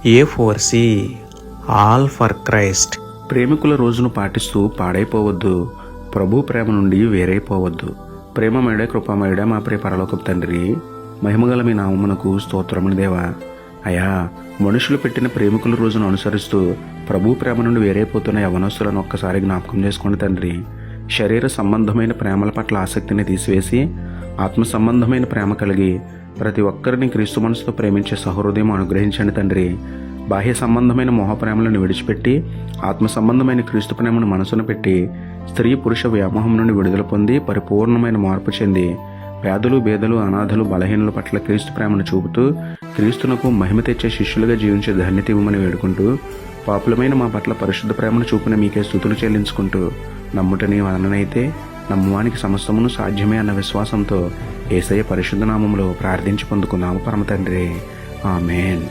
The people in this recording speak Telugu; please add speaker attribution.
Speaker 1: A4C all for Christ. ప్రేమికుల రోజును పాటిస్తూ పాడైపోవద్దు. ప్రభు ప్రేమ నుండి వేరైపోవద్దు. ప్రేమమయుడ కృపామయుడ మా ప్రియ పరలోకపు తండ్రి, మహిమగల మీ నామమునకు స్తోత్రములు దేవా. అయా, మనుషులు పెట్టిన ప్రేమికుల రోజును అనుసరిస్తూ ప్రభు ప్రేమ నుండి వేరైపోతున్న యవనస్తులను ఒక్కసారి జ్ఞాపకం చేసుకోండి తండ్రి. శరీర సంబంధమైన ప్రేమల పట్ల ఆసక్తిని తీసివేసి ఆత్మ సంబంధమైన ప్రేమ కలిగి ప్రతి ఒక్కరిని క్రీస్తు మనసుతో ప్రేమించే సహృదయం అనుగ్రహించండి తండ్రి. బాహ్య సంబంధమైన మోహ ప్రేమలను విడిచిపెట్టి ఆత్మ సంబంధమైన క్రీస్తు ప్రేమను మనసును పెట్టి స్త్రీ పురుష వ్యామోహం నుండి విడుదల పొంది పరిపూర్ణమైన మార్పు చెంది పేదలు బేదలు అనాథలు బలహీనుల పట్ల క్రీస్తు ప్రేమను చూపుతూ క్రీస్తునకు మహిమ తెచ్చే శిష్యులుగా జీవించే ధన్యత ఇవ్వమని వేడుకుంటూ, పాపులమైన మా పట్ల పరిశుద్ధ ప్రేమను చూపిన మీకే స్తుతులు చెల్లించుకుంటూ, నమ్ముటని వలననైతే నమ్మువానికి సమస్తమును సాధ్యమే అన్న విశ్వాసంతో యేసయ్య పరిశుద్ధ నామములో ప్రార్థించి పొందుకున్నాము పరమ తండ్రి. ఆమేన్.